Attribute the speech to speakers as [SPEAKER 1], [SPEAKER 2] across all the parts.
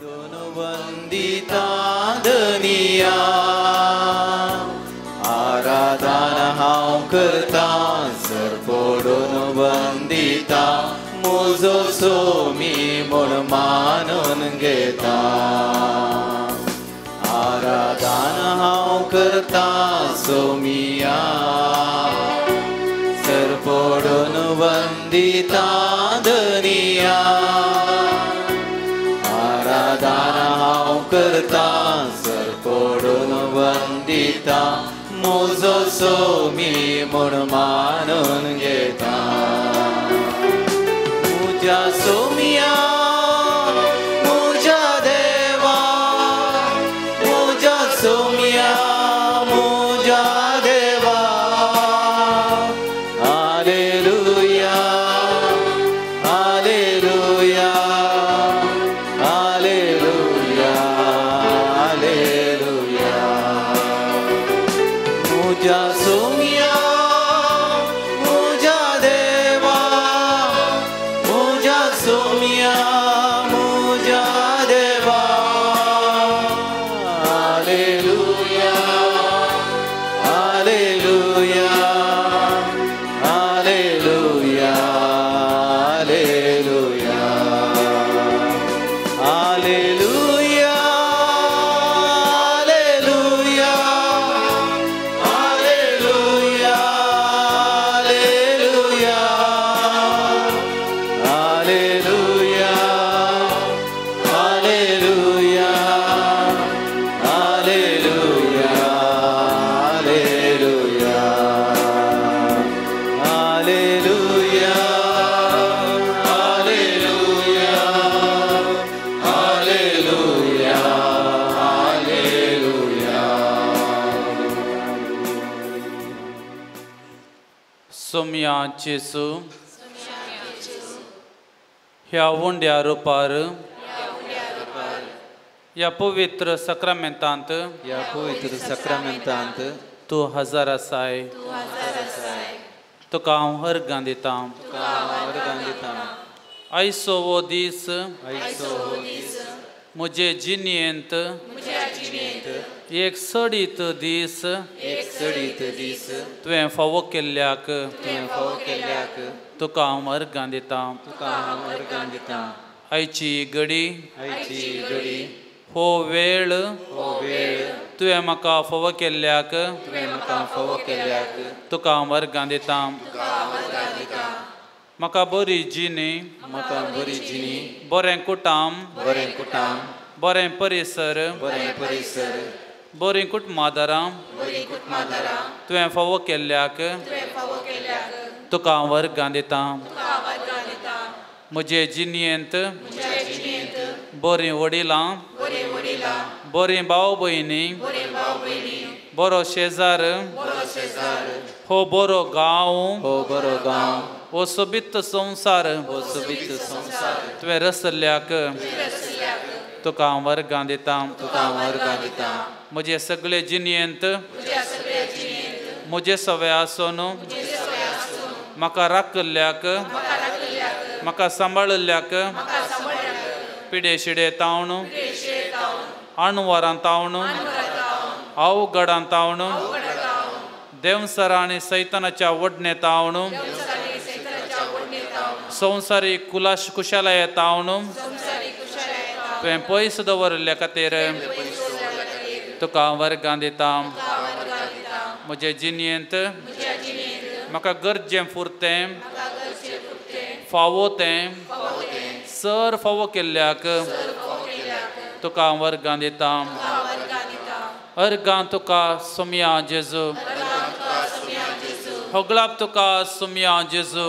[SPEAKER 1] वंदिता धनिया आराधना हांव करता सरपोडून वंदिता मुजो सोमी म्हूण मानून घेता आराधना हांव करता सोमिया सरपोडून वंदिता धनिया आराधना हांव करता सरपोडून वंदिता मुजो सोमी म्हूण मानून घेता मुज्या सोमिया मुज्या देवा मुज्या सोमिया मुज्या देवा हालेलुया हालेलुया हालेलुया हालेलुया मुज्या सोमिया मुज्या देवा मुज्या सोमिया मुज्या देवा hallelujah hallelujah hallelujah hallelujah hallelujah hallelujah hallelujah hallelujah hallelujah hallelujah hallelujah hallelujah hallelujah
[SPEAKER 2] सोम्या जेसू ह्या वोंड्या रुपार ह्या पवित्र सक्रमेंतांत
[SPEAKER 1] या पवित्र सक्रमेंतांत
[SPEAKER 2] तूं हजर आसाय तुका हांव अर्गां दितां
[SPEAKER 1] वर्गां दिता
[SPEAKER 2] आयचो हो दीस
[SPEAKER 1] आयचो हो दीस
[SPEAKER 2] म्हजे जिणेंत एक सडीत दीस
[SPEAKER 1] एक सडीत दीस
[SPEAKER 2] तुवें फावो केल्ल्याक
[SPEAKER 1] तुवें फावो केल्ल्याक
[SPEAKER 2] तुका हांव अर्गां दितां
[SPEAKER 1] तुका हांव वर्गां दिता
[SPEAKER 2] आयची घडी
[SPEAKER 1] आयची घडी
[SPEAKER 2] हो वेळ
[SPEAKER 1] हो वेळ
[SPEAKER 2] तुवें म्हाका फावो केल्ल्याक
[SPEAKER 1] तुवें म्हाका फावो केल्ल्याक
[SPEAKER 2] तुका हांव वर्गां दितां म्हाका बरी जिणी
[SPEAKER 1] म्हाका बरी जिणी
[SPEAKER 2] बरें कुटाम
[SPEAKER 1] बरें कुटाम
[SPEAKER 2] बरें परिसर
[SPEAKER 1] बरें परिसर
[SPEAKER 2] बरीं कुटुंबादारां तुवें फावो केल्ल्याक तुका हांव वर्गां दितां म्हजे जिणेंत बरीं वडिलां बरीं भाव भयणी बरो शेजार हो बरो गांव
[SPEAKER 1] हो बरो गांव
[SPEAKER 2] हो सोबीत संवसार
[SPEAKER 1] हो सोबीत संवसार
[SPEAKER 2] तुवें रचल्याक तुका हांव वर्गां दितां
[SPEAKER 1] तुका हांव वर्गां दिता
[SPEAKER 2] म्हजे सगळे जिणेंत म्हजे सवे आसून म्हाका राखल्याक म्हाका सांबाळल्याक पिडे शिडे तावन अणवरां तावन अवघडां तावन देवसरां आनी सैतानाच्या वडणे तावन संवसारीक कुशालये तावन तुवें पयस दवरल्या खातीर तुका हांव वर्गां दितां म्हजे जिणेंत म्हाका गरजें पुरतें फावो तें सर फावो केल्ल्याक तुका हांव वर्गां दितां अर्गां तुका सोम्या जेजू होगलाप तुका सोम्या जेजू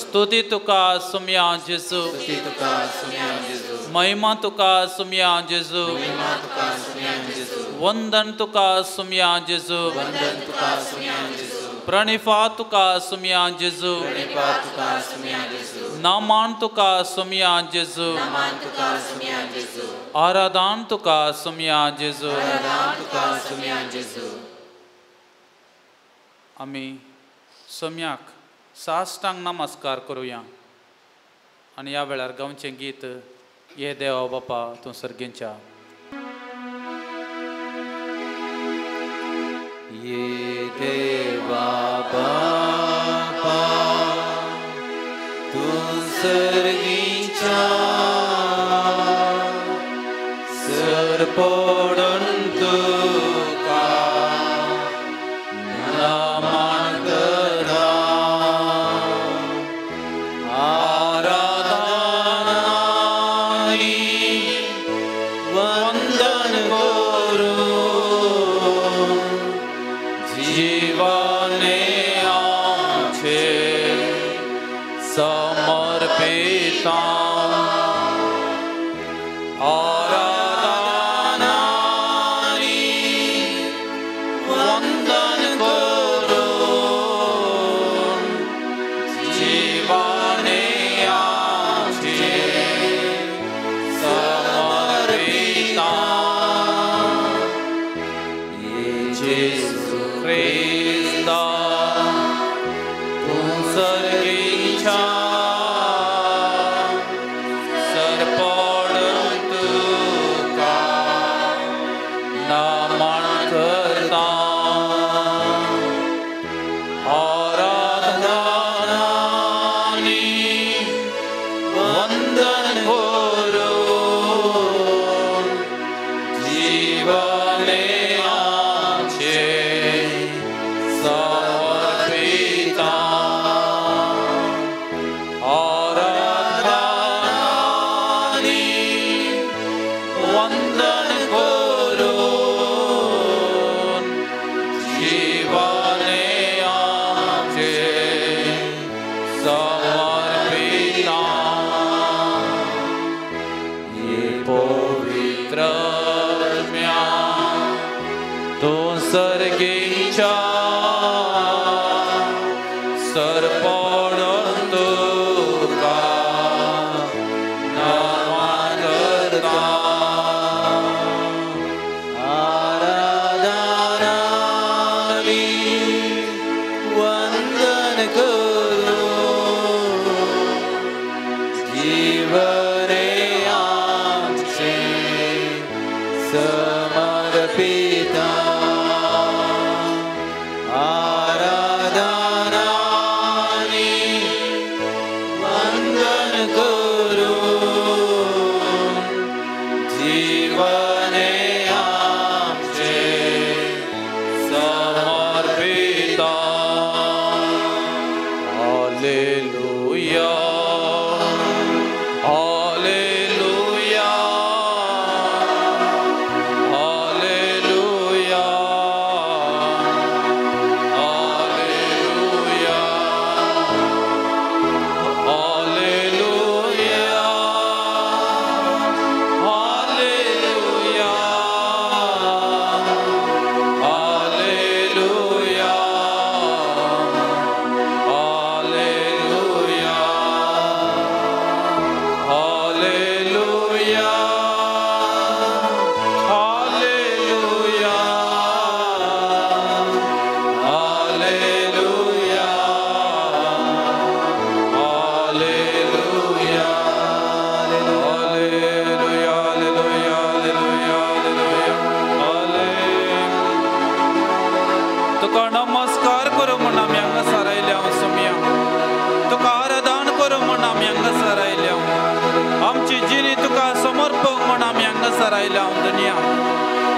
[SPEAKER 2] स्तुती तुका सोम्या जेजू
[SPEAKER 1] तुका सोम्या जेजू
[SPEAKER 2] महिमा तुका सोम्या जेजू
[SPEAKER 1] महिमा तुका सोम्या जेजू
[SPEAKER 2] वंदन तुका सोम्या जेजू
[SPEAKER 1] वंदन तुका सोम्या जेजू
[SPEAKER 2] प्रणिफा तुका सोम्या जेजू
[SPEAKER 1] प्रणिफा तुका सोम्या जेजू
[SPEAKER 2] नामान तुका सोम्या जेजू
[SPEAKER 1] नामान तुका सोम्या जेजू
[SPEAKER 2] आराधन तुका सोम्या जेजू
[SPEAKER 1] आराधन तुका सोम्या जेजू
[SPEAKER 2] आमी सोम्याक साश्टांग नमस्कार करुया आनी ह्या वेळार गांवचें गीत ये देवा बापा तू सर्गींच्या
[SPEAKER 1] ये देवा बापा तू सर्गींच्या सर पडून तुका नमन करा आराधनानी वंदन करू जीवाने आमचे समर्पिता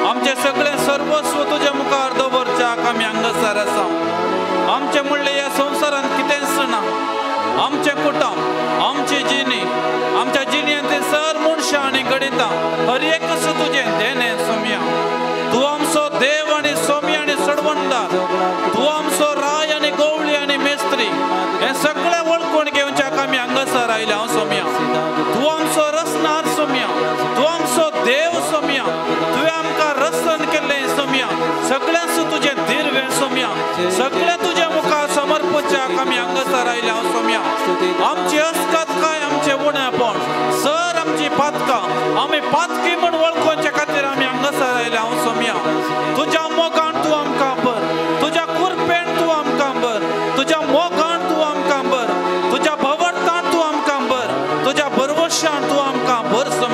[SPEAKER 2] आमचे सगळे सर्वस्व तुझ्या मुखार दवरच्याक आमी हांगासर आसा। आमचे म्हणले ह्या संवसारांत कितेंच ना, आमचे कुटुंब, आमची जिणी, आमच्या जिणयांतली सर मनशां आनी गणितां हर एक तुजें देणें सोम्या। तूं आमचो देव आनी सोमी आनी सडवणदार, तूं आमचो राय आनी गवळी आनी मेस्त्री, हें सगळें वळखून घेवच्याक आमी हांगासर आयल्या हांव सोम्या। तूं आमचो रचणार सोम्या, तूं आमचो देव सोम्या, तुवें आमकां रचन केल्लें सोम्या, सगळ्यांच तुजें दिर्वें सोम्या, सगळें तुज्या मुखार समर्पच्याक आमी हांगासर आयल्या हांव सोम्या। आमची अस्कत काय आमचें उणेपण, सर आमची पातकां आमी पातकी म्हूण वळखोवचे खातीर आमी हांगासर आयल्या हांव सोम्या। तुज्या मोगान तूं आमकां भर, तुज्या कुरपेन तूं आमकां भर, तुज्या मोगान तूं आमकां भर, तुज्या भवरतान तूं आमकां भर, तुज्या बरवशान तूं आमकां भर सोम्या।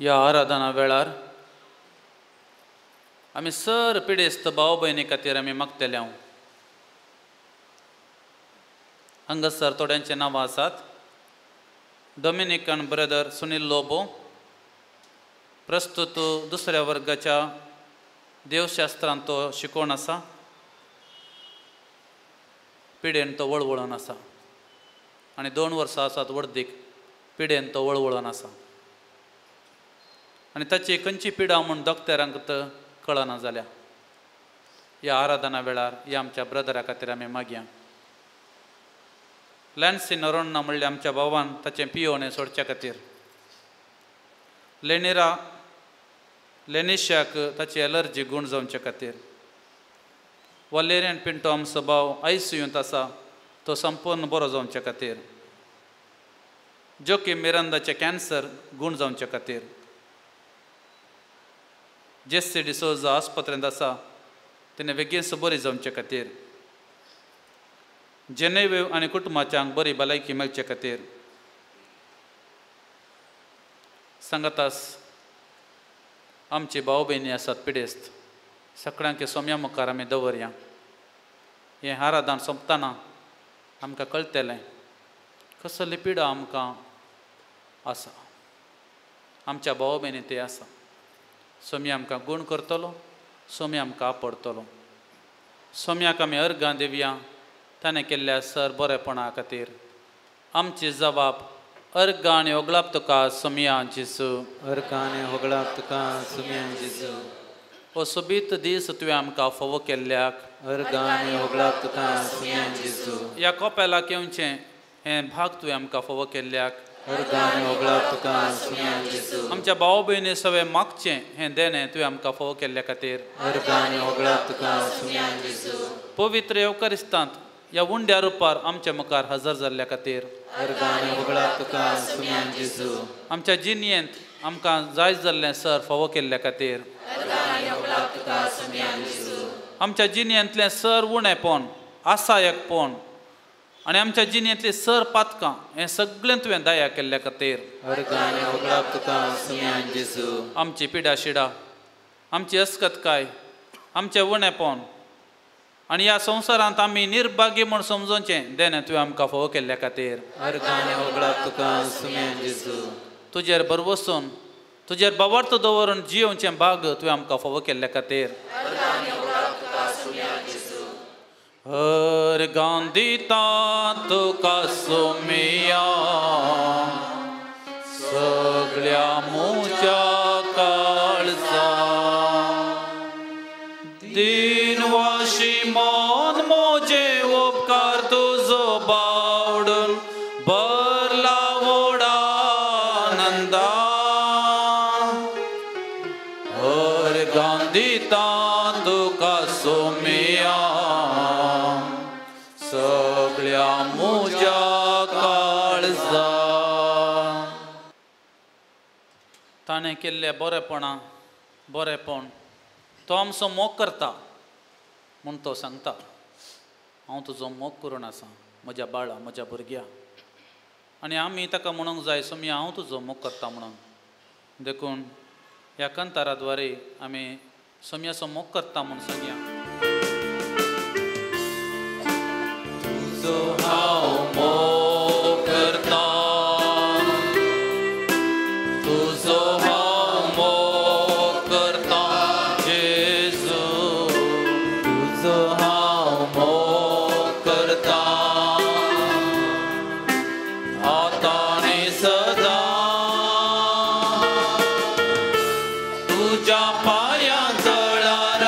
[SPEAKER 2] या आराधना वेळार आमी सर पिडेस्त भाव भयणी खातीर आमी मागतले हांव. हांगासर थोड्यांचे नांवां आसात. डॉमिनिकन ब्रदर सुनील लोबो, प्रस्तुत दुसऱ्या वर्गाच्या देवशास्त्रांत तो शिकोवन आसा. पिडेन तो वळवळून आसा आनी 2 वर्सां आसात वर्दीक पिडेन तो वळवळून आसा. आनी ताची खंयची पिडा म्हूण दोक्तरांक कळना जाल्या. ह्या आराधना वेळार ह्या आमच्या ब्रदरा खातीर आमी मागया. लॅन्सी नरोन्ना म्हणल्यार आमच्या भावान ताचें पियोवणें सोडच्या खातीर. लेनिशाक ताची एलर्जी गूण जावचे खातीर. वलेरियन पिंटो आमचो भाव ICUंत आसा, तो संपूर्ण बरो जावचे खातीर. जोकी मिरांदाचे कॅन्सर गूण जावचे खातीर. जेसी डिसोजा आस्पत्रेंत आसा, तिणें बेगीन बरी जावचे खातीर. जेनेवेव आनी कुटुंबाच्यांक बरी भलायकी मेळचे खातीर. सांगातास आमची भाव भयणी आसात पिडेस्त, सगळ्यांक सोम्या मुखार आमी दवरया. हें आराधन सोंपतना आमकां कळटलें कसली पिडा आमकां आसा. आमच्या भाव भयणी ते आसा. सोमी आमकां गूण करतलो, सोमी आमकां आपडटलो. सोम्याक आमी अर्गां दिवया ताणें केल्ल्या सर बरेपणा खातीर. आमची जबाब अर्गां आनी होगळाप तुका सोम्या जेजू.
[SPEAKER 1] अर्गां आनी होगळाप तुका सोम्या जेजू.
[SPEAKER 2] हो सोबीत दीस तुवें आमकां फोव केल्ल्याक
[SPEAKER 1] अर्गां आनी होगळाप तुका सोम्या जेजू.
[SPEAKER 2] ह्या कोपेलाक येवचें हें भाग तुवें आमकां फोव केल्ल्याक
[SPEAKER 1] अर्गां आनी होगळाप तुका सोम्या जेजू.
[SPEAKER 2] आमच्या भाव भयणी सगळें मागचें हें देणें तुवें आमकां फोव केल्ल्या खातीर
[SPEAKER 1] अर्गां आनी होगळाप तुका सोम्या जेजू.
[SPEAKER 2] पवित्र येवकारिस्तांत ह्या उंड्या रुपार आमच्या मुखार हजर जाल्ल्या खातीर
[SPEAKER 1] अर्गां आनी होगळाप तुका सोम्या जेजू.
[SPEAKER 2] आमच्या जिणयेंत आमकां जाय जाल्लें सर फोव केल्ल्या खातीर आमच्या जिणयेंतलें सर उणेंपण, आसायकपण आनी आमच्या जिणयेंतलीं सर पातकां हें सगळें तुवें दया केल्ल्या खातीर
[SPEAKER 1] अर्गां आनी होगळाप तुका सोम्या जेजू.
[SPEAKER 2] आमची पिडा शिडा, आमची अस्कतकाय, आमचें उणेंपण आनी ह्या संवसारांत आमी निर्भाग्य म्हूण समजोवचें देणें तुवें आमकां फोव केल्ल्या खातीर
[SPEAKER 1] अर्गां आनी होगळाप तुका सोम्या जेजू.
[SPEAKER 2] तुजेर बरवसून तुजेर बावार्थ दवरून जियोवचें भाग तुवें आमकां फोव केल्ल्या खातीर अर्गां दिता तुका सोम्या सगळ्या मुच्या काळजा. दिनवाशी मन मोजे उपकार तुजो बावडून भरला व्हडा आनंदा. अर्गां दिता तुका सोम्या सगळ्या मुज्या काळजा. ताणें केल्लें बरेपण तो आमचो मोग करता म्हूण तो सांगता. हांव तुजो मोग करून आसा म्हज्या बाळा, म्हज्या भुरग्या. आनी आमी ताका म्हणूंक जाय सोम्या हांव तुजो मोग करता म्हणून. देखून ह्या कंतारा द्वारे आमी सोम्याचो मोग करता म्हूण सांगया. तुजो हांव मोग करता, तुजो हांव मोग करता जेजू. तुजो हांव मोग करता आतां आनी सदां. तुज्या पांयां जळार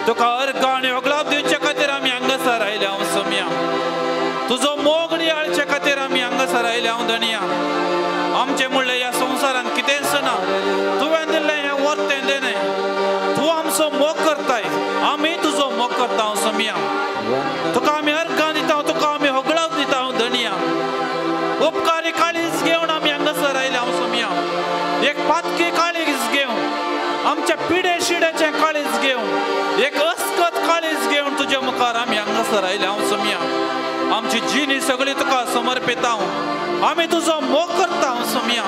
[SPEAKER 2] तुका अर्गाणी ओगलाप दिवचे खातीर आमी हांगासर आयले हांव सोम्या तुजो मोगडी हाडचे खातीर आमी हांगासर आयले हांव धनिया आमचे म्हणलें ह्या संवसारांत कितेंच ना तुवें दिल्लें हें वर्तें देणें तूं आमचो मोग करताय आमी तुजो मोग करता हांव सोम्या तुका आमी अर्गां दिता तुका आमी ओगलाप दिता हांव धनिया उपकारी काळीज घेवन आमी हांगासर आयले हांव सोम्या एक पातकी काळीज घेवन आमच्या पिडे शिड्याचें काळीज घेवन एक अस्कत काळीज घेवन तुजे मुखार आमी हांगासर आयले हांव सोम्या आमची जिणी सगळी तुका समर्पिता हांव आमी तुजो मोग करता हांव सोम्या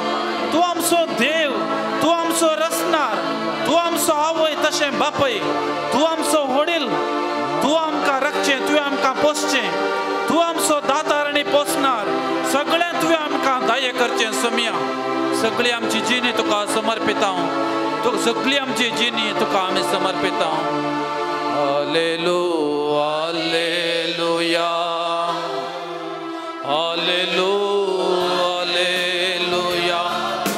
[SPEAKER 2] तूं आमचो देव तूं आमचो रचणार तूं आमचो आवय तशें बापय तूं आमचो वडील तूं आमकां रखचें तुवें आमकां पोसचें तूं आमचो दातार आनी पोसणार सगळें तुवें आमकां दाये करचें सोम्या सगळी आमची जिणी तुका समर्पिता हांव सगळी आमची जिणी तुका आमी समर्पिता हालेलुया हालेलुया हालेलुया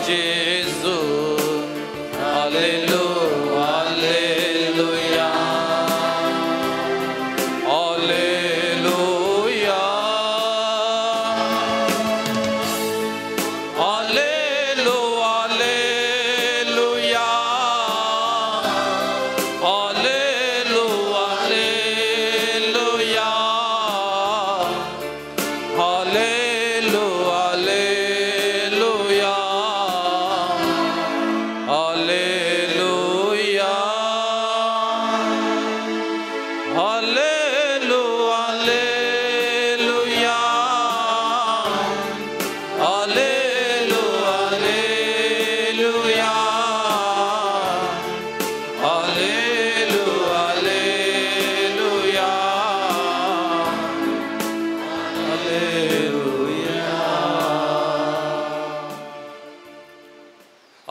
[SPEAKER 2] जेजू हालेलुया हालेलुया हालेलुया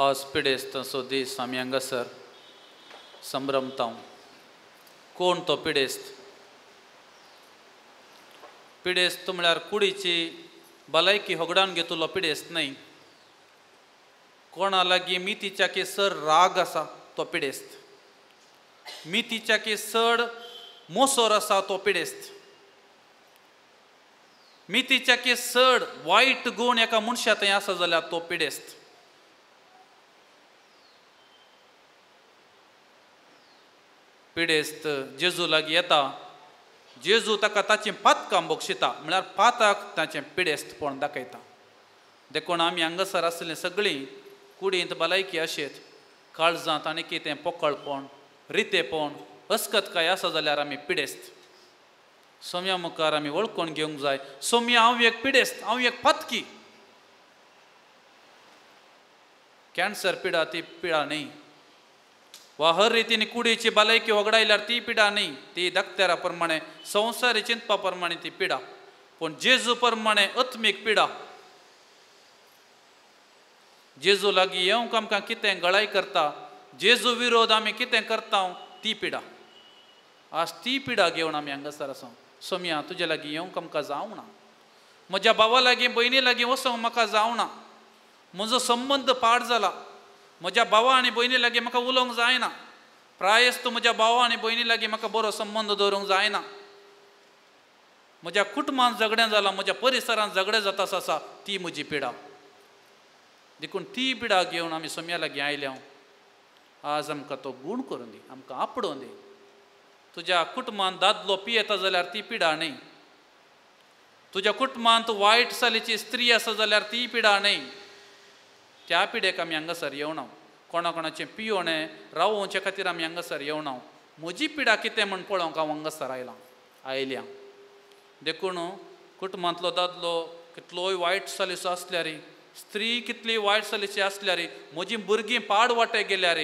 [SPEAKER 2] आज पिडेस्त सो दीस आमी हांगासर संभ्रमता कोण तो पिडेस्त पिडेस्त म्हळ्यार कुडीची भलायकी होगडावन घेतलो पिडेस्त न्हय कोणा लागीं मितीच्या केसर राग आसा तो पिडेस्त मितीच्या केसर मोसोर आसा तो पिडेस्त मितीच्या केसर वायट गूण एका मनशा थंय आसा जाल्यार तो पिडेस्त पिडेस्त जेजू लागीं येता जेजू ताका ताचें पातकां बोगशिता म्हळ्यार पाताक ताचें पिडेस्तपण दाखयता देखून आमी हांगासर आसलीं सगळीं कुडींत भलायकी आशेत काळजांत आनी कितें पोकळपण रितेपण अस्कतकाय आसा जाल्यार आमी पिडेस्त सोम्या मुखार आमी वळखून घेवंक जाय सोम्या हांव एक पिडेस्त हांव एक पातकी कॅन्सर पिडा ती पिडा न्ही वा हर रितीन कुडीची भलायकी वगडायल्यार ती पिडा न्ही ती दाखत्यारा प्रमाणे संवसारी चिंतपा प्रमाणे ती पिडा पूण जेजू प्रमाणे आत्मीक पिडा जेजू लागीं येवंक आमकां कितें गळाय करता जेजू विरोध आमी कितें करता ती पिडा आज ती पिडा घेवन आमी हांगासर आसा सोम्या तुजे लागीं येवंक आमकां जावंक ना म्हज्या भावा लागीं भयणी लागीं वचोंक म्हाका जावं ना म्हजो संबंद पाड जाला म्हज्या भावा आनी भयणी लागीं म्हाका उलोवंक जायना प्रायस्त म्हज्या भावा आनी भयणी लागीं म्हाका बरो संबंद दवरूंक जायना म्हज्या कुटुंबान झगडें जालां, म्हज्या परिसरान झगडें जाता आसा ती म्हजी पिडा. देखून ती पिडा घेवन आमी सोम्या लागीं आयल्या. आज आमकां तो गूण करून दी, आमकां आपडोवन दी. तुज्या कुटुंबान दादलो पियेता जाल्यार ती पिडा न्ही. तुज्या कुटुंबांत वायट सालीची स्त्री आसा जाल्यार ती पिडा न्ही. त्या पिडेक आमी हांगासर येवना. कोणाकोणाचें पियोणें रावोवचे खातीर आमी हांगासर येवना. म्हजी पिडा कितें म्हण पळोवंक हांव हांगासर आयल्या. देखून कुटुंबांतलो दादलो कितलोय वायट सालीचो आसल्यार, स्त्री कितली वायट सालीची आसल्यार, म्हजी भुरगीं पाड वाटे गेल्यार,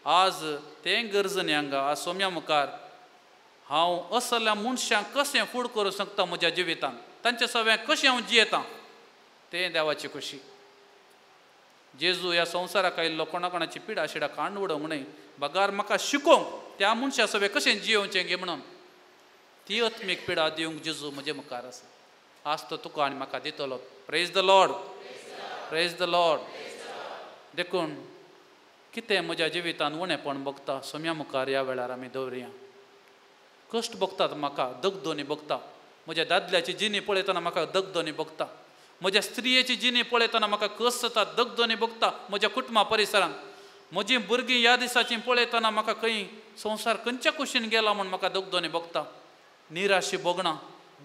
[SPEAKER 2] आज तें गरजनी हांगा आज सोम्या मुखार हांव असल्या मनशांक कशें फूड करूं शकता म्हज्या जिवितांत, तांचे सगळें कशें हांव जियेतां तें देवाची खुशी. जेजू ह्या संवसाराक आयिल्लो कोणाकोणाची पिडा शिडा काडून उडोवंक न्हय, बगार म्हाका शिकोवंक त्या मनशा सगळें कशें जियोवचें गे म्हणून ती आत्मीक पिडा दिवंक जेजू म्हजे मुखार आसा. आज तो तुका आनी म्हाका दितलो. Praise the Lord, praise the Lord. देखून कितें म्हज्या जिवितांत उणेपण भोगता सोम्या मुखार ह्या वेळार आमी दवरया. कश्ट भोगतात म्हाका, दगदोनी भोगता. म्हज्या दादल्याची जिणी पळयतना म्हाका दगदोनी भोगता. म्हज्या स्त्रियेची जिणी पळयतना म्हाका कस जाता, दगदोनी भोगता. म्हज्या कुटुंबा परिसरांत म्हजीं भुरगीं ह्या दिसाची पळयतना म्हाका खंय संवसार खंयच्या कुशीन गेला म्हूण म्हाका दगदोनी भोगता. निराशी भोगना,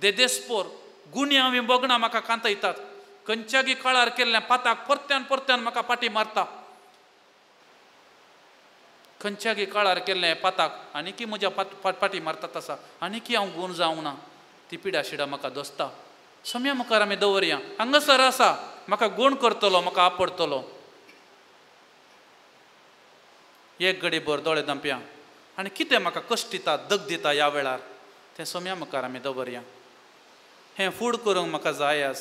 [SPEAKER 2] देदेस्पोर गुणी हांवें भोगना म्हाका कांतयतात. खंयच्यागी काळार केल्लें पाताक परत्यान परत्यान म्हाका पाटी मारता. खंयच्यागी काळार केल्लें पाताक आनीकी म्हज्या पाटी मारतात आसा, आनीकी हांव गूण जावंक ना. ती पिडा शिडा म्हाका दोसता. सोम्या मुखार आमी दवरया. हांगासर आसा, म्हाका गूण करतलो, म्हाका आपडतलो. एक घडी भर दोळे धांपया आनी कितें म्हाका कश्ट दिता, दग दिता ह्या वेळार तें सोम्या मुखार आमी दवरया. हें फूड करूंक म्हाका जाय आस.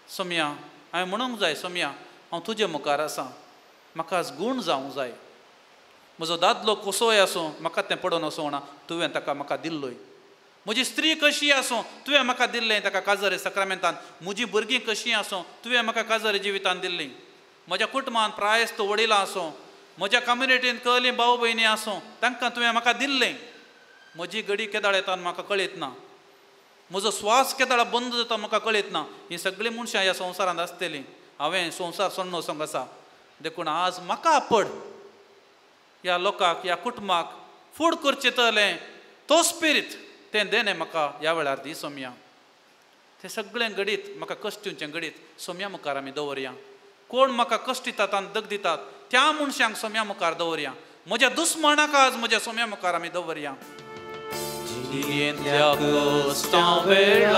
[SPEAKER 2] सोम्या हांवें म्हणूंक जाय, सोम्या हांव तुजे मुखार आसा, म्हाका आज गूण जावंक जाय. म्हजो दादलो कसोय आसूं म्हाका तें पडोवन वचोंक, तुवें ताका म्हाका दिल्लोय. म्हजी स्त्री कशी आसूं तुवें म्हाका दिल्लें ताका काजरी सक्रामेंतान. म्हजीं भुरगीं कशीं आसूं तुवें म्हाका काजरी जिवितांत दिल्लीं. म्हज्या कुटुंबांत प्रायस्त वडिलां आसूं, म्हज्या कम्युनिटींत कहलीं भाव भयणी आसूं, तांकां तुवें म्हाका दिल्लें. म्हजी घडी केदाळ येता म्हाका कळीत ना, म्हजो स्वास केदाळ बंद जाता म्हाका कळीत ना. हीं सगळीं मनशां ह्या संवसारांत आसतलीं. हांवें संवसार सोडून वचोंक आसा. देखून आज म्हाका आपड. ह्या लोकांक, ह्या कुटुंबाक फूड करचें तलें तो स्पिरीट तें देणे म्हाका ह्या वेळार दी सोम्या. तें सगळें घडीत म्हाका कश्ट दिवचें घडीत सोम्या मुखार आमी दवरया. कोण म्हाका कश्ट दितात आनी दग दितात त्या मनशांक सोम्या मुखार दवरया. म्हज्या दुस्मनाक आज म्हज्या सोम्या मुखार आमी दवरया. जियेंतल्या कश्टां वेळार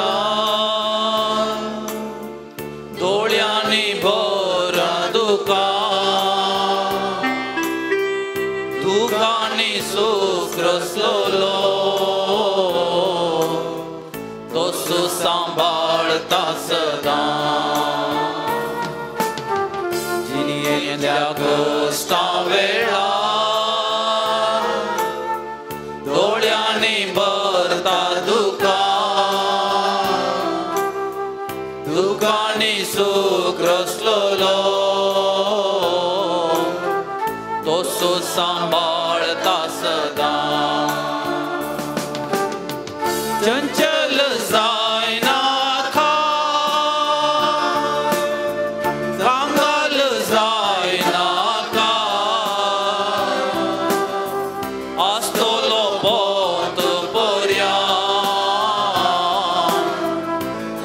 [SPEAKER 2] दोळ्यांनी भरण दुखांनी सूख रसलो तोसो सांबाळता सदां. जियेंतल्या कश्टां वेळार दोळ्यांनी भरता दुखांनी सूख रसलो तोसो सांबाळता सदां. चंचल जायना कांगाल जायना आसतलो पोत पर्या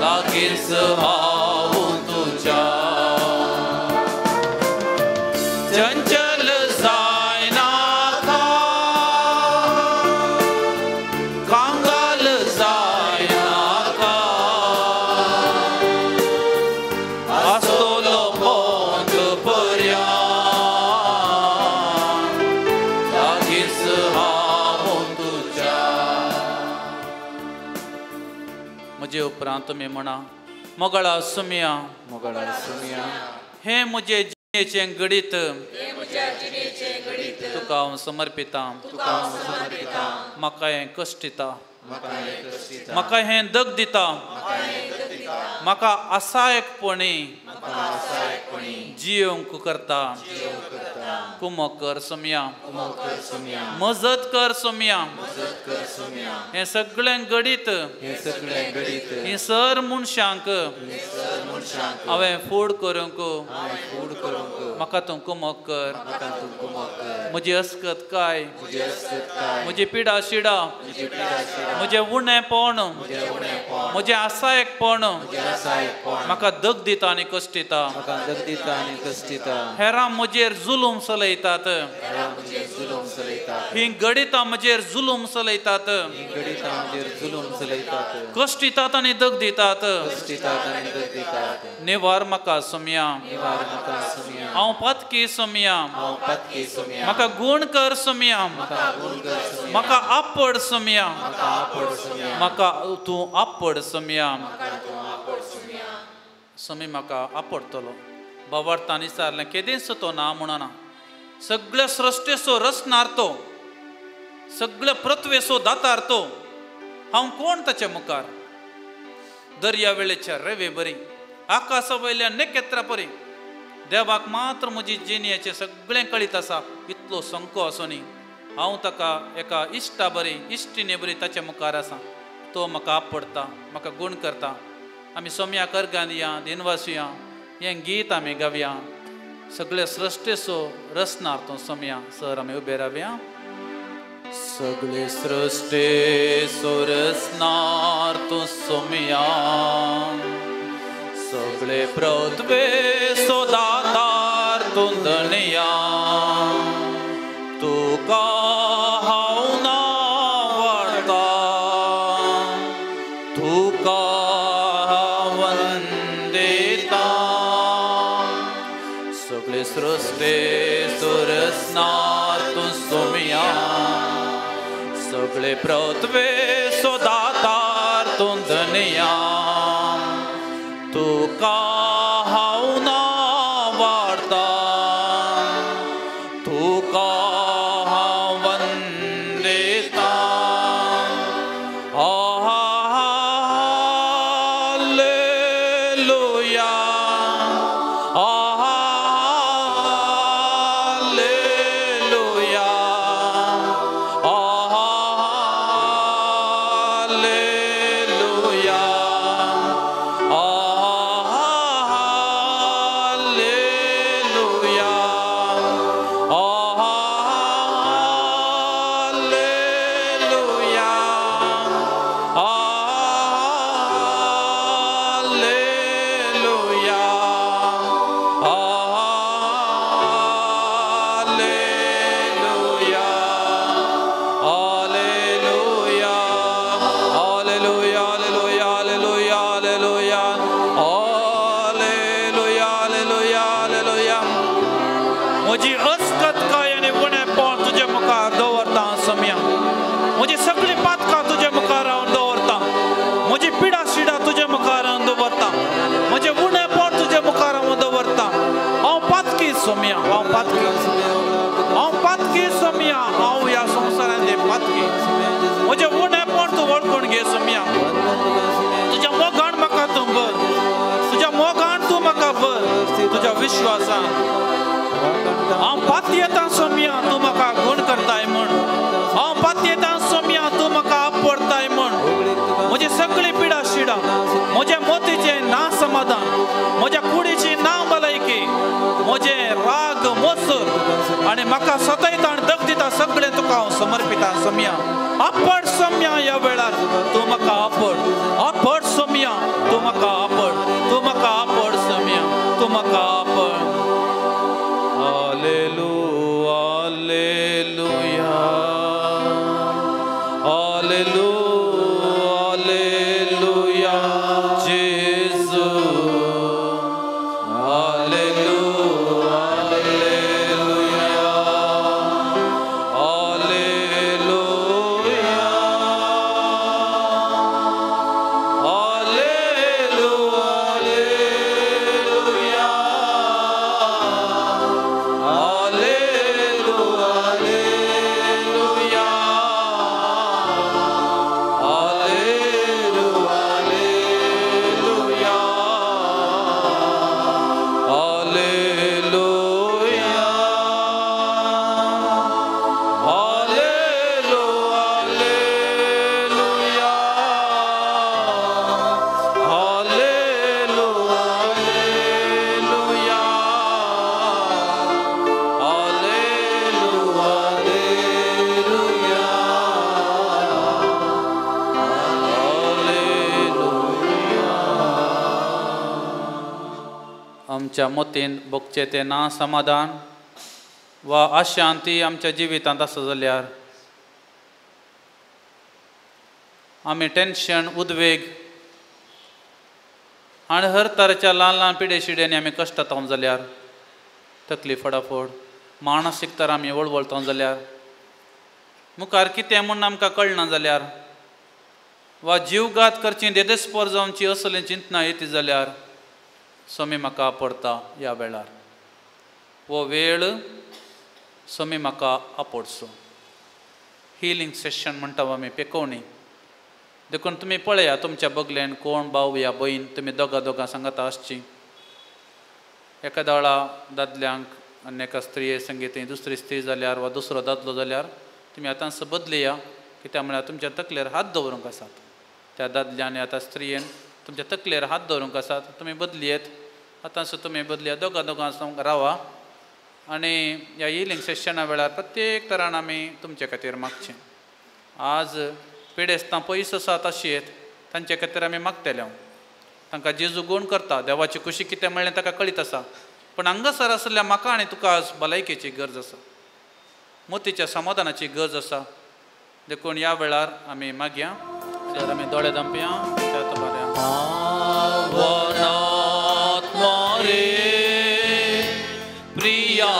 [SPEAKER 2] लागींच हांव तुज्या. चंचल जायना कांगाल जायना आसतलो पोत पर्या लागींच हांव तुज्या. म्हजे उपरांत तुमी म्हणा, मोगळा सोम्या,
[SPEAKER 1] मोगळा सोम्या,
[SPEAKER 2] हे म्हजे जिणेचें घडीत तुका हांव समर्पितां. म्हाका हें कश्ट दिता, म्हाका हें दग दिता, म्हाका आसायकपणी जियोंक करता. कुमक कर सोम्या
[SPEAKER 1] कुमोकर सोम्या
[SPEAKER 2] मजत कर सोम्या
[SPEAKER 1] मजत कर सोम्या
[SPEAKER 2] हे सगळ्यांक घडीत
[SPEAKER 1] हे सगळे घडीत
[SPEAKER 2] ही सर मनशांक
[SPEAKER 1] हे सर मनशांक
[SPEAKER 2] हांवें फूड करूंक
[SPEAKER 1] हांवें फूड करूंक
[SPEAKER 2] म्हाका तूं कुमक कर
[SPEAKER 1] म्हाका तूं कुमोकर
[SPEAKER 2] म्हजी अस्कत काय
[SPEAKER 1] म्हजी अस्कताय
[SPEAKER 2] म्हजी पिडा शिडा
[SPEAKER 1] म्हजी पिडाशिरा
[SPEAKER 2] म्हजें उणेंपण
[SPEAKER 1] म्हजें उणेंपण
[SPEAKER 2] म्हजें आसायकपण
[SPEAKER 1] म्हजें आसायपण
[SPEAKER 2] म्हाका दग दिता आनी कश्ट दिता
[SPEAKER 1] म्हाका जगदिता आनी कश्टिता
[SPEAKER 2] हेरां म्हजेर जुलूम चलयतात
[SPEAKER 1] हेरां म्हजेर जुलूम चलयतात
[SPEAKER 2] ही गडितां म्हजेर जुलूम चलयतात
[SPEAKER 1] ही गडितां म्हजेर जुलूम चलयतात
[SPEAKER 2] कश्ट दितात आनी दग दितात
[SPEAKER 1] कश्टितात आनी जगदितात
[SPEAKER 2] निवार म्हाका सोम्या
[SPEAKER 1] निवार म्हाका सोम्या
[SPEAKER 2] हांव पातकी सोम्या
[SPEAKER 1] हांव पातकी सोम्या
[SPEAKER 2] म्हाका गूण कर सोम्या
[SPEAKER 1] म्हाका गूण कर सोम्या
[SPEAKER 2] म्हाका आपड सोम्या
[SPEAKER 1] म्हाका आपड सोम्या
[SPEAKER 2] म्हाका तूं आपड सोम्या
[SPEAKER 1] म्हाका तूं आपड सोम्या
[SPEAKER 2] सोमी म्हाका आपडतलो बाबार्थान विचारलें केदेंच तो ना म्हणना सगळ्या सृश्टेचो रचणार तो सगळ्या पृथ्वेचो दातार तो हांव कोण ताच्या मुखार दर्या वेळेच्या रेवे बरी आकाशा वयल्या नखेत्रा परी देवाक मात्र म्हजी जिणेचें सगळें कळीत आसा इतलो संको आसुनी हांव ताका एका इश्टा बरी इश्टिणे बरी ताच्या मुखार आसा तो म्हाका आपडटा म्हाका गूण करता आमी सोम्या करगां दिया दिनवासुया हें गीत आमी गावया सगळे सृश्टेचो रचणार तो सोम्या सर आमी उबे रावया सगळे सृश्टेचो रचणार तो सोम्या सगळे पृथ्वेचो दातार तो धन्या तुका हांव नावाडटा तुका वंदिता सगळे सृश्टेचो रचणार तूं सोम्या सगळे पृथ्वेचो दातार तूं धन्या तुका हांव नावाडटा तुका हांव वंदिता हालेलुया हालेलुया हालेलुया म्हजी अस्कत काय आनी उणेंपण तुजे मुखार दवरता सोम्या म्हजी सगळीं पातकां तुजे मुखार हांव दवरता म्हजी पिडा शिडा तुजे मुखार हांव दवरता म्हजें उणेंपण तुजे मुखार हांव दवरता हांव पातकी सोम्या हांव पातकी सोम्या हांव ह्या संवसारांत पातकी म्हजें उणेंपण तूं वळखून घे सोम्या तुज्या मोगान म्हाका तूं भर तुज्या मोगान तूं म्हाका भर तुज्या विश्वासान हांव पाती येता सोम्या तूं म्हाका गूण करताय म्हण हांव पाती येता सोम्या तूं म्हाका आपडताय म्हण म्हजी सगळी पिडा शिडा म्हज्या मोतीचें ना समाधान म्हज्या कुडीची ना भलायकी म्हजें राग मोसर आनी म्हाका सतयता आनी दग दिता सगळें तुका हांव समर्पिता सोम्या आपड सोम्या ह्या वेळार तूं म्हाका आपड सोम्या तूं म्हाका आपड सोम्या तूं म्हाका आपड Alleluia, alleluia, alleluia, alleluia, Jesus. Alleluia, alleluia, alleluia, alleluia. आमच्या मोतीन भोगचे ते ना समाधान वा अशांती आमच्या जिवितांत आसा जाल्यार आमी टेन्शन उद्वेग आनी हर तरेच्या ल्हान ल्हान पिडेशिड्यांनी आमी कश्टांत जाल्यार तकली फडाफड मानसीक तर आमी वळवळता जाल्यार मुखार कितें म्हूण आमकां कळना जाल्यार वा जीवघात करची देदेस्पर जावची असली चिंतना येती जाल्यार स्वामी म्हाका आपडता ह्या वेळार वो वेळ स्वामी म्हाका आपडचो हिलींग सेशन म्हणटा आमी पेकोवणी देखून तुमी पळया तुमच्या बगलेन कोण भाव या भयण तुमी दोगां सांगाता आसची एखाद्या वेळा दादल्यांक आनी एका स्त्रिये संगीत दुसरी स्त्री जाल्यार वा दुसरो दादलो जाल्यार तुमी आतांच बदलिया कित्याक म्हळ्यार तुमच्या तकलेर हात दवरूंक आसात त्या दादल्यान आतां स्त्रियेन तुमच्या तकलेर हात दवरूंक आसात तुमी बदलियेत आतांच तुमी बदलिया दोगां रावा आनी ह्या हिलींग सेशना वेळार प्रत्येक तरान आमी तुमचे खातीर मागचें आज पिडेस्तां पयस आसात अशी तांचे खातीर आमी मागतले तांकां जेजू गूण करता देवाची खुशी कितें म्हणलें ताका कळीत आसा पण हांगासर आसल्या म्हाका आनी तुका आज भलायकेची गरज आसा मोतीच्या समाधानाची गरज आसा देखून ह्या वेळार आमी मागया तर आमी दोळे धांपया त्याच बऱ्या प्रिया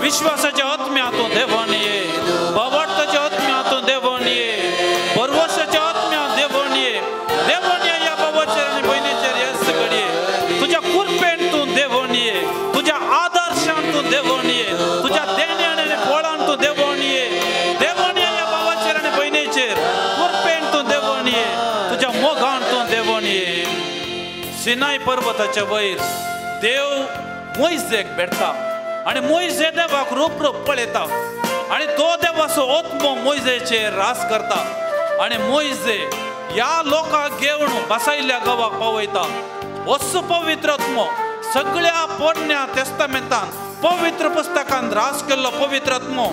[SPEAKER 2] विश्वासाच्या आत्म्यातून देवान ये बावडताच्या आत्म्यातून देवान ये भरवशाच्या आत्म्यात देवान ये या बाबाचेर आनी बहिणीचेर येस घडये तुझ्या कुरपेंतून देवान ये तुझ्या आदर्शांतून देवान ये तुझ्या देण्यान आनी फळांतून देवान ये या बाबाचेर आनी बहिणीचेर कुरपेंतून देवान ये तुझ्या मोगांतून देवान ये सिनाय पर्वताच्या वयर देव मोइसेक भेटता आणि मोइसे देवाक रूप पळयता आणि तो देवाचो आत्मो मोइसेचेर रास करता आणि मोइसे ह्या लोकांक घेवन बसयल्ल्या गांवाक पावयता असो पवित्र आत्मो सगळ्या पोरण्या तेस्तामेंतान पवित्र पुस्तकांत रास केल्लो पवित्र आत्मो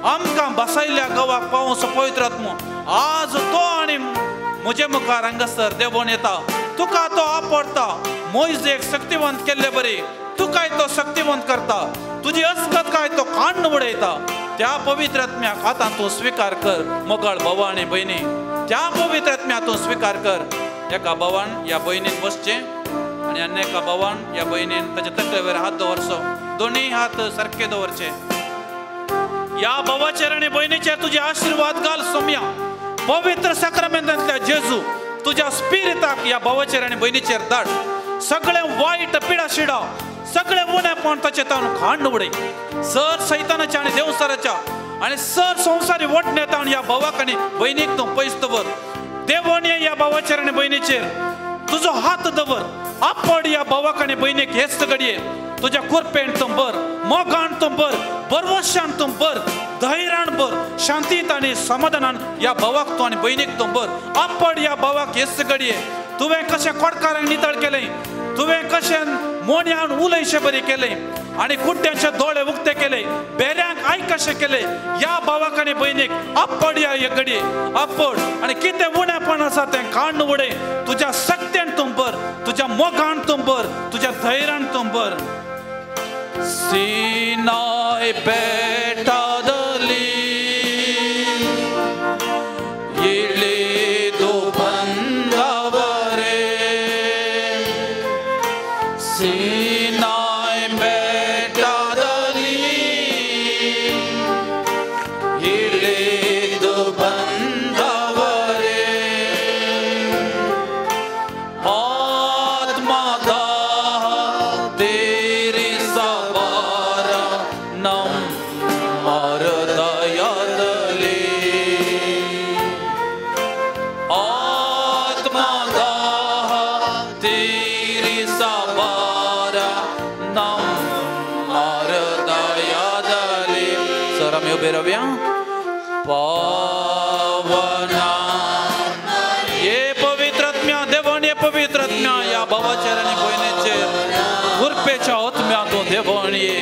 [SPEAKER 2] आमकां बसयल्ल्या गांवाक पावोसो पवित्र आत्मो आज तो आनी म्हजे मुखार हांगासर देवून येता तुका तो आपडता मोइसेक शक्तिवंत केल्ले बरी तुकाय तो शक्तिवंत करता तुझी अस्कत काय तो कांड उडयता त्या पवित्र आत्म्याक आतां तूं स्वीकार कर मोगाळ भावा आनी भयणी त्या पवित्र आत्म्याक तूं स्वीकार कर एका भावान ह्या भयणीन बसचें आनी आनी एका भावान ह्या भयणीन ताच्या तकले वयर हात दवरचो दोनूय हात सारके दवरचे ह्या भावाचेर आनी भयणीचेर तुजे आशिर्वाद घाल सोम्या पवित्र साक्रामेंतांतल्या जेजू तुज्या स्पिरिताक ह्या भावाचेर आनी भयणीचेर धाड सगळें वायट पिडा शिडा सगळे उणेपण ताचे तावन खांड उडय सर सैतानाच्या आनी देवसाराच्या आनी सर संवसारी वटणेतान ह्या भावाक आनी भयणीक तूं पयस दवर देवोन ह्या भावाचेर आनी भयणीचेर तुजो हात दवर आपड ह्या भावाक आनी भयणीक हेच घडये तुज्या कुरपेंत तूं बर मोगान तूं बर बरवशान तूं बर धैर्यान बर शांतीत आनी समाधानान ह्या भावाक तूं आनी भयणीक तूं बर आपड ह्या भावाक हेच घडये तुवें कशें कोडकारांक नितळ केलें तुवें कशें मोन्यान उलयशे बरें केलें आनी कुड्ड्यांचे दोळे उक्ते केले बेऱ्यांक आयकशें केलें ह्या भावाक आनी भयणीक आपड ह्या घडये आपड आनी कितें उणेपण आसा तें कांड उडय तुज्या शक्तीन तूं बर तुज्या मोगान तूं बर तुज्या धैर्यान तूं बर सिनाय बेटादली No आम्ही उभे राहूया. पावना ये पवित्र आत्म्या देवण ये पवित्र आत्म्या या भावाचेर आनी भयणीचेर कृपेच्या आत्म्यातून देवण ये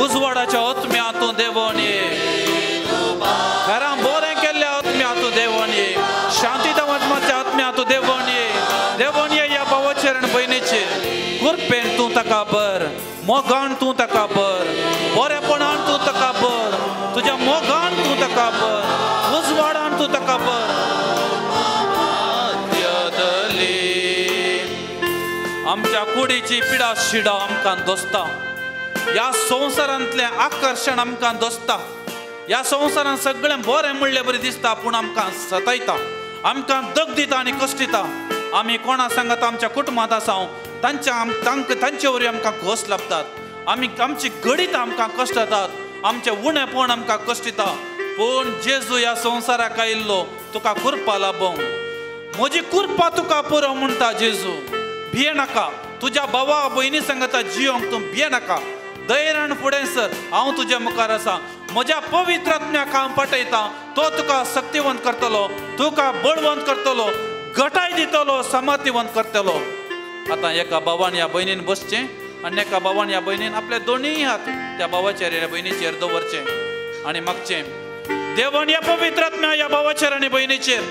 [SPEAKER 2] उजवाडाच्या आत्म्यातून देवण ये घरां बरें केल्ल्या आत्म्यातून देवण ये शांतीच्या आत्म्यातून देवण ये या भावाचेर आनी भयणीचेर कृपेन तूं ताका बर मोगान तूं ताका बर बरेपणान तूं ताका बर तुज्या मोगान तूं ताका बर उजवाडान तूं ताका बर. आमच्या कुडीची पिडा शिडा आमकां दोसता ह्या संवसारांतलें आकर्शण आमकां दोसता ह्या संवसारांत सगळें बरें म्हणलें बरें दिसता पूण आमकां सतायता आमकां दग दिता आनी कश्ट दिता. आमी कोणा सांगत आमच्या कुटुंबांत आसा तांचे वरी आमकां घोस लागतात आमची गडीत आमकां कश्ट जातात आमचे उणेपण आमकां कश्ट दिता. पूण जेजू ह्या संवसाराक आयिल्लो तुका कृपा लाभों म्हजी कृपा तुका पुरो म्हणटा जेजू. भिये नाका तुज्या भावा भयणी सांगता जियोंक तूं भिये नाका धैर्यान फुडें सर हांव तुज्या मुखार आसा. म्हज्या पवित्र आत्म्याक हांव पाठयता तो तुका शक्तिवंत करतलो तुका बळवंत करतलो घटाय दितलो समातीवंत करतलो. आतां एका भावान ह्या भयणीन बसचें आनी एका भावान ह्या भयणीन आपले दोनूय हात त्या भावाचेर ह्या भयणीचेर दवरचे आनी मागचें देवण ह्या पवित्र आत्म्या ह्या भावाचेर आनी भयणीचेर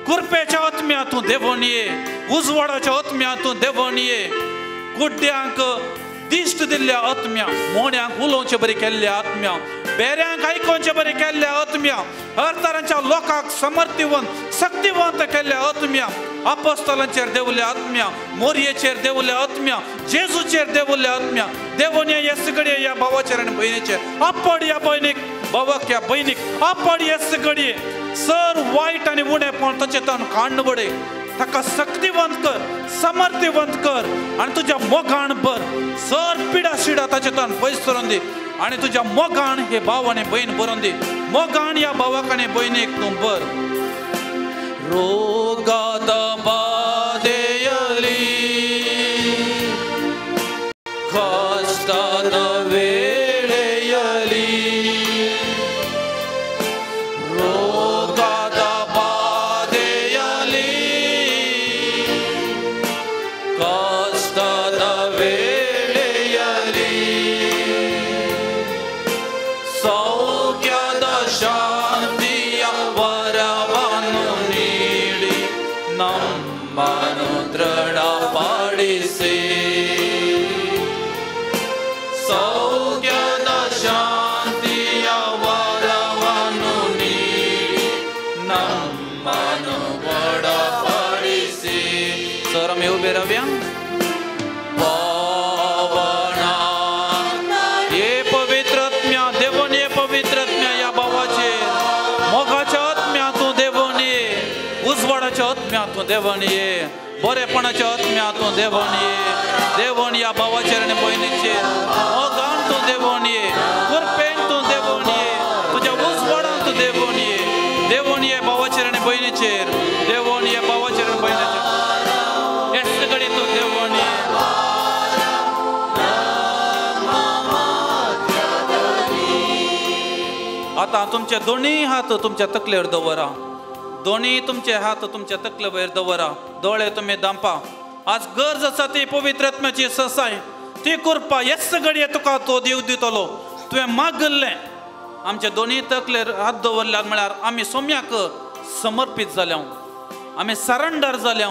[SPEAKER 2] कृपेच्या आत्म्यातून देवण ये उजवाडाच्या आत्म्यातून देवण ये कुड्ड्यांक दिश्ट दिल्ल्या आत्म्या मोण्यांक उलोवचें बरें केल्ल्या आत्म्या बेऱ्यांक आयकोवचें बरें केल्ल्या आत्म्या हर तरांच्या लोकांक समर्थीवंत शक्तिवंत केल्ल्या आत्म्या अपोस्तलांचेर देवल्या आत्म्या मोरयेचेर देवल्या आत्म्या जेजूचेर देवल्या आत्म्या देवण ये सगळे या भावाचेर आनी भयणीचेर आपड या भयणीक भावाक या भयणीक आपड ये सगळे सर वायट आनी उणेपण ताचेतान काडून बडय ताका शक्तिवंत कर समर्थीवंत कर आनी तुज्या मोगान बर सर पिडा शिडा ताचेतान पयस करून दी आनी तुज्या मोगान हे भाव आनी भयण बरोवन दी मोगान या भावाक आनी भयणीक तूं बर. रोगात बादेयली कष्टात वेळेयली रोगात बादेयली कष्टात वेळेयली सौख्याद शांतिय वरवानु नीडी नम्मनु दृढपडिसे सौख्याद शांतिय वरवानु नीडी नम्मनु दृढपडिसे. सर आमी उबे रावया. पावना ये पवित्र आत्म्या देवण ये पवित्र आत्म्या या भावाचेर मोगाच्या आत्म्यातून देवण ये उजवाडाच्या आत्म्यातून देवण ये बरेपणाच्या आत्म्यातून देवण ये देवण या भावाचेर आनी भयणीचेर मोगान तूं देवण ये कृपेन तूं देवण ये तुज्या उजवाडान तूं देवण ये देवण ये भावाचेर आनी भयणीचेर देवण ये भावाचेर आनी भयणीचेर हे सगळे तूं देवण ये. आता तुमचे दोन्ही हात तुमच्या तकलेवर दवरा दोन्ही तुमचे हात तुमच्या तकले वयर दवरा दोळे तुम्ही दांपा. आज गरज आसा ती पवित्र आत्म्याची ससाय ती कृपा हे सगळे तुका तो देव दितलो तुवें मागल्लें. आमचे दोन्ही तकलेर हात दवरल्यात म्हळ्यार आमी सोम्याक समर्पीत जाल्या आमी सरेंडर जाल्या.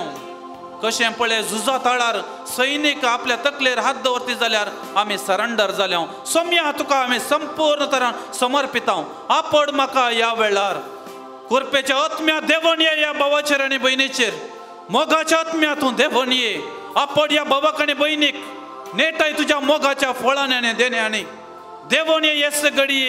[SPEAKER 2] कशें पळय झुजा तळार सैनीक आपल्या तकलेर हात दवरती जाल्यार आमी सरेंडर जाल्या. सोम्या तुका आमी संपूर्ण तरान समर्पिता. आपड म्हाका ह्या वेळार कृपेच्या आत्म्या देवण ये या भावाचेर आनी भयणीचेर मोगाच्या आत्म्यातून देवण ये आपड या भावाक आनी भयणीक नेटाय तुज्या मोगाच्या फळांनी आनी देण्यांनी देवण ये सगळी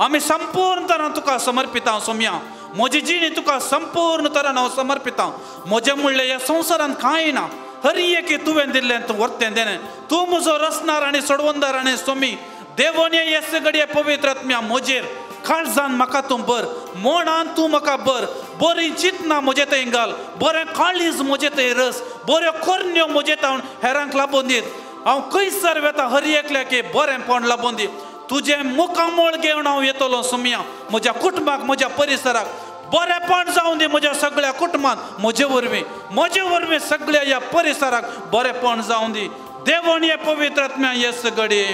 [SPEAKER 2] आमी संपूर्ण तरान तुका समर्पिता. सोम्या म्हजी जिणी तुका संपूर्ण तरान हांव समर्पिता. म्हजें म्हणलें ह्या संवसारांत कांय ना हर एक तुवें दिल्लें तूं वर्तें देणें तूं म्हजो रचणार आनी सोडवंदार आनी सोमी देवण ये सगळे पवित्र आत्म्या म्हजेर काळजान म्हाका तूं बर मोणान तूं म्हाका बर बरीं चिंतना म्हजे थंय घाल बरें काळीज म्हजे थंय रस बऱ्यो कोरण्यो म्हजे हांव हेरांक लाबोवन दीत. हांव खंयसर वेता हर एकल्याक बरेंपण लाबोवन दी. तुझे मुखामोळ घेऊन हांव येतलो सुमया म्हज्या कुटुंबाक म्हज्या परिसराक बरेपण जावं दी म्हज्या सगळ्या कुटुंबांत म्हजे वरवीं सगळ्या ह्या परिसराक बरेपण जावं दी देवण हे पवित्र आत्म्या येस घडी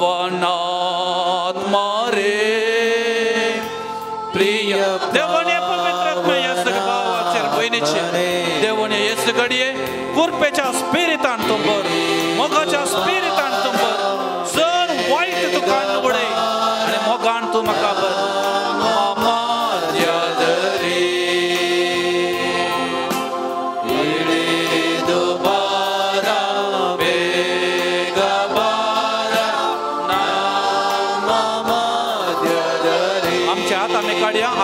[SPEAKER 2] पवनात्मा रे प्रिय देवण हे पवित्र आत्म्या येस भावाचेर भयणीचेर देवण हे येस घडये कुरपेच्या स्पिरितान तुंबर मोगाच्या स्पिरितान तुंबर जर वाईट तू कान उडय आनी मोगान तू म्हाका बर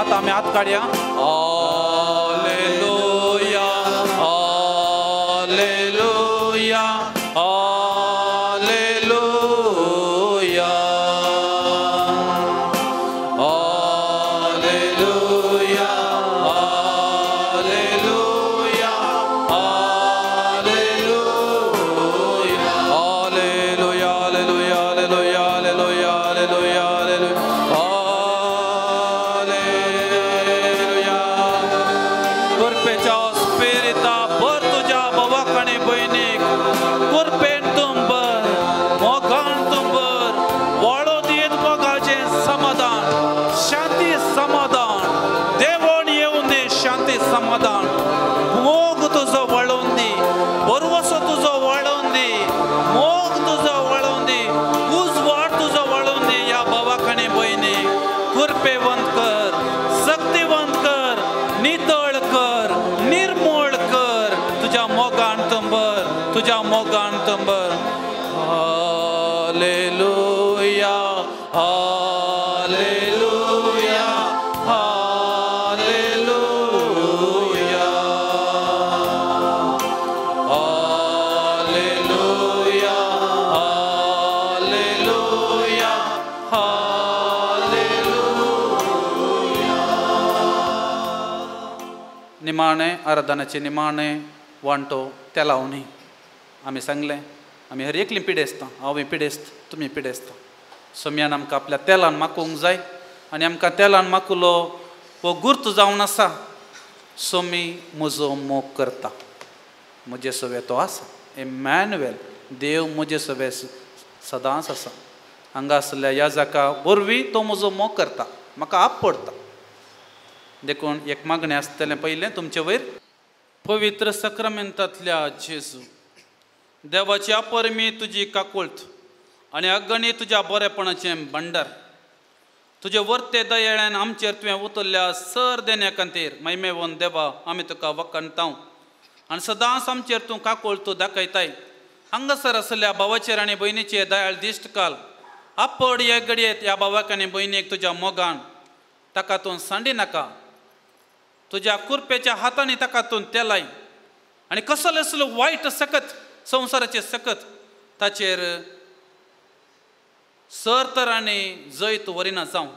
[SPEAKER 2] आता आम्ही हात काढया hallelujah hallelujah hallelujah hallelujah hallelujah hallelujah hallelujah hallelujah hallelujah hallelujah समाधान मोग तुझो वळोवन दी बरवसो तुझो वळोवन दी मोग तुझो वळोवन दी उजवाड तुझो वळोवन दी या भावाखाने भयणी कृपेवंत कर शक्तिवंत कर नितळ कर निर्मळ कर तुझ्या मोगान तंबर तुझ्या मोगान तंबर हालेलुया हालेलुया निमाणे आराधनाचे निमाणे वांटो त्या लावणी आम्ही सांगले आम्ही हर एकली पिडेसता हांव पिडेस्त तुमी पिडेसता सोम्यान आमकां आपल्या तेलान माकूंक जाय आनी आमकां तेलान माकुलो हो गुर्त जावन आसा सोमी म्हजो मोग करता म्हजे सवे तो आसा इमॅन्युएल देव म्हजे सवे सदांच आसा हांगा आसल्या ह्या जाका वरवीं तो म्हजो मोग करता म्हाका आप पडटा देखून एक मागणें आसतलें पयलें तुमचे वयर पवित्र सक्रामेंतांतल्या जेजू देवाची अपरमी तुजी काकुळट आनी अगणी तुज्या बरेपणाचें भंडार तुजे वर्ते दयेळ्यान आमचेर तुवें उतरल्या सर देण्या खातीर महिमेवंत देवा आमी तुका वखणटाव आनी सदांच आमचेर तूं काकुळट दाखयताय हांगासर आसल्या भावाचेर आनी भयणीचेर दयाळ दिश्ट घाल आपड हे घडयेत ह्या भावाक आनी भयणीक तुज्या मोगान ताका तूं सांडी नाका तुज्या कुरपेच्या हातांनी ताका तूं तेलाय आनी कसलो असलो वायट सकत संवसाराचे सकत ताचेर सर तर आनी जैत वरिना जावं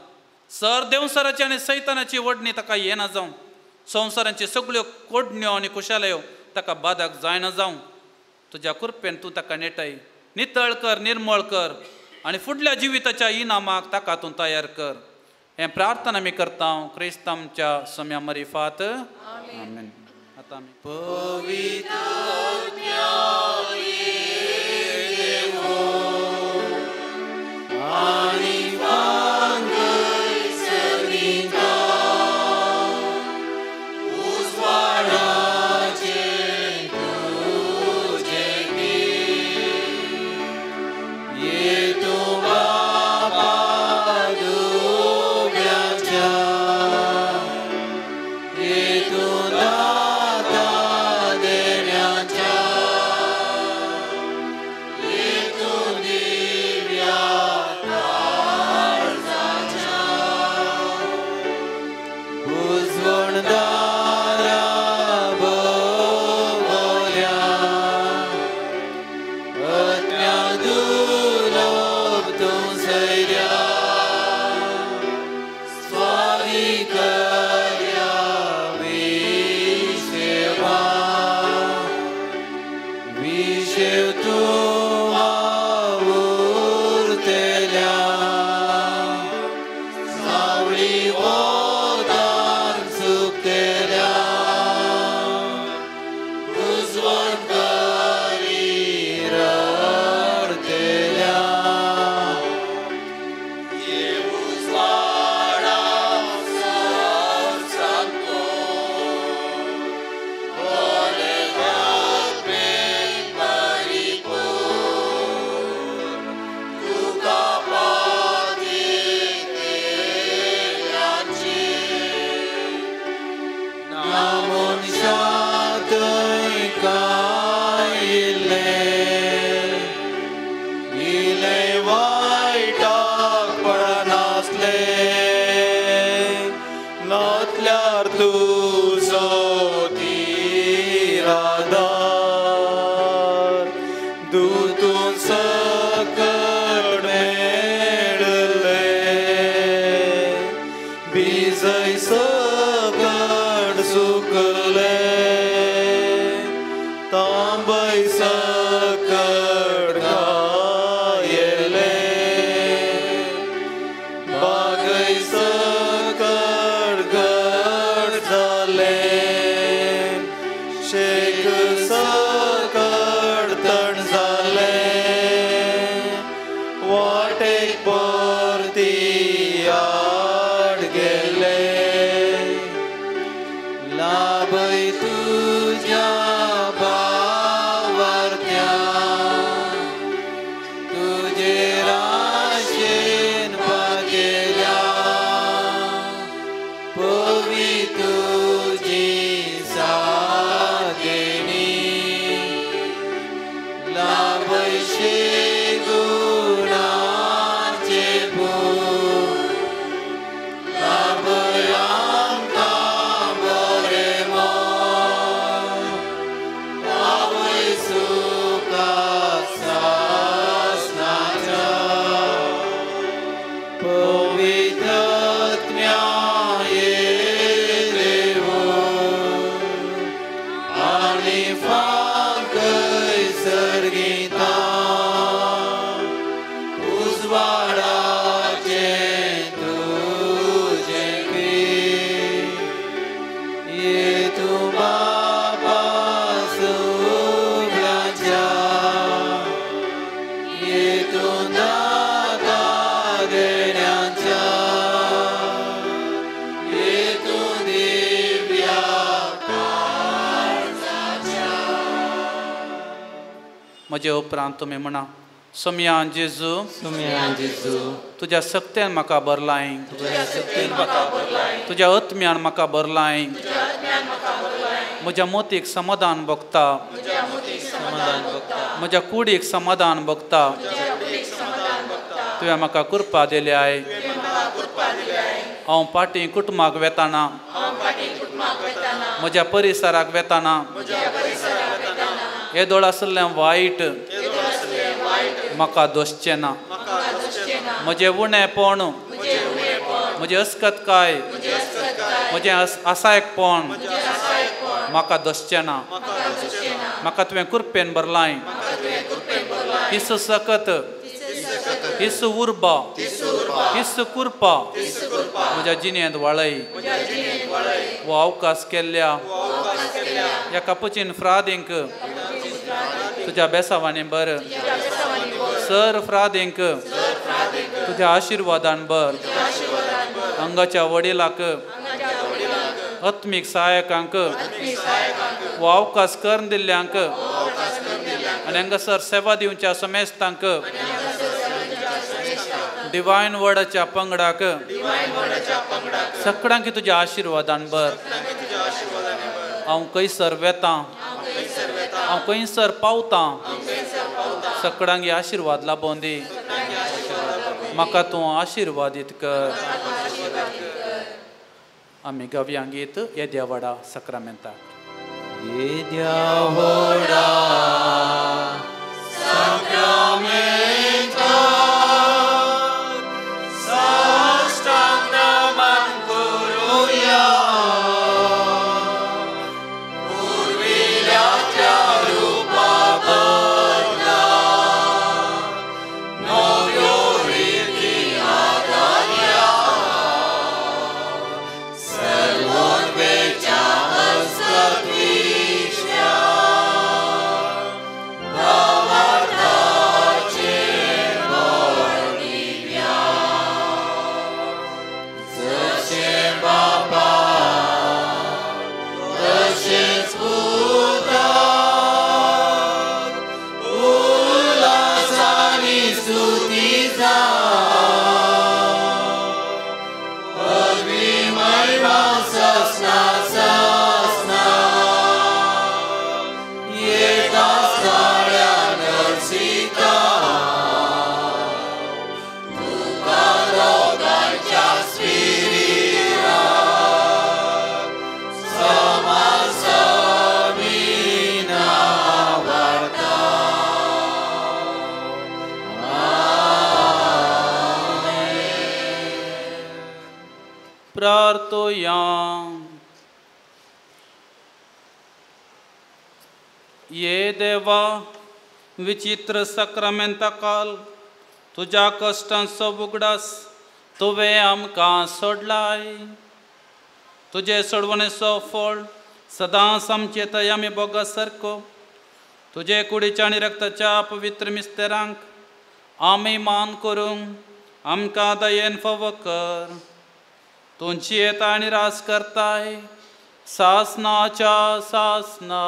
[SPEAKER 2] सर देवसराची आनी सैतानाची वडणी ताका येना जावं संवसारांच्यो सगळ्यो कोडण्यो आनी कुशालयो ताका बादाक जायना जावं तुज्या कुरपेन तूं ताका नेटाय नितळ कर निर्मळ कर आनी फुडल्या जिविताच्या इनामाक ताका तूं तयार कर हें प्रार्थना आमी करता क्रिस्तांच्या सोम्या मरिफात आमेन आता आमी पवित्र उतून सकट मेळले बीजय सकट सुकले तांबय सकट गायले बागय सकट घट जाले शेक सकट तण जाले वाटेक परती आड गेले लाभय तुझ्या भावार्थ्या तुझे राशेन भागेल्या पवी तुझी सादेणी लाभयशे गुणाचे भूत लाभय आमकां बरें मन आवय सुखा सासणाच्या पवित्र आत्म्या येदेवो आनी फांकय सर्गिता उजवाडाचे तुझे पीठ येतू बापा सुभ्याच्या येतू दाता देण्याच्या येतू दिव्या म्हजे उपरांत तुमी म्हणा सोमयान जेजू तुज्या सक्तेन म्हाका भरलाय तुज्या आत्म्यान म्हाका भरलाय म्हज्या मोतीक समाधान भोगता म्हज्या कुडीक समाधान भोगता तुवें म्हाका कृपा दिल्याय हांव पाटी कुटुंबाक वेताना म्हज्या परिसराक वेताना येदोळ आसलें वायट म्हाका दोसचें ना म्हजें उणेंपण म्हजें अस्कतकाय म्हजें आसायकपण म्हाका दोसचें ना म्हाका तुवें कृपेन भरलाय हिस्स सकत हिस्स उर्बा हिस्स कृपा म्हज्या जिणेंत वाळय वो अवकाश केल्ल्या ह्या कापुचीन फ्रादींक तुज्या बेसावांनी भर सर फ्रादींक तुज्या आशिर्वादान भर अंगाच्या वडिलाक आत्मीक सहायकांक वो अवकाश करून दिल्ल्यांक आनी हांगासर सेवा दिवच्या समेस्तांक डिवायन वर्डाच्या पंगडाक सगळ्यांक तुज्या आशिर्वादान भर हांव खंयसर वेतां हांव खंयसर पावतां सगळ्यांक आशिर्वाद लाभोवन दी म्हाका तूं आशिर्वादीत कर आमी गव्यांक गीत येद्या वडा सक्रामेंताक येद्या वडा प्रार्थोया. ये देवा, विचित्र सक्रमेंता काल तुझ्या कष्टांचो उगडास तुवें आमकां सोडलाय. तुझे सोडवणेचो फळ सदांच आमचे तयामी बोगा सारको तुझे कुडीच्या आनी रक्ताच्या पवित्र मिस्तेरांक आमी मान करूंक आमकां दयेन फावो कर. तुमची येता आनी रास करताय सासनाच्या सासना.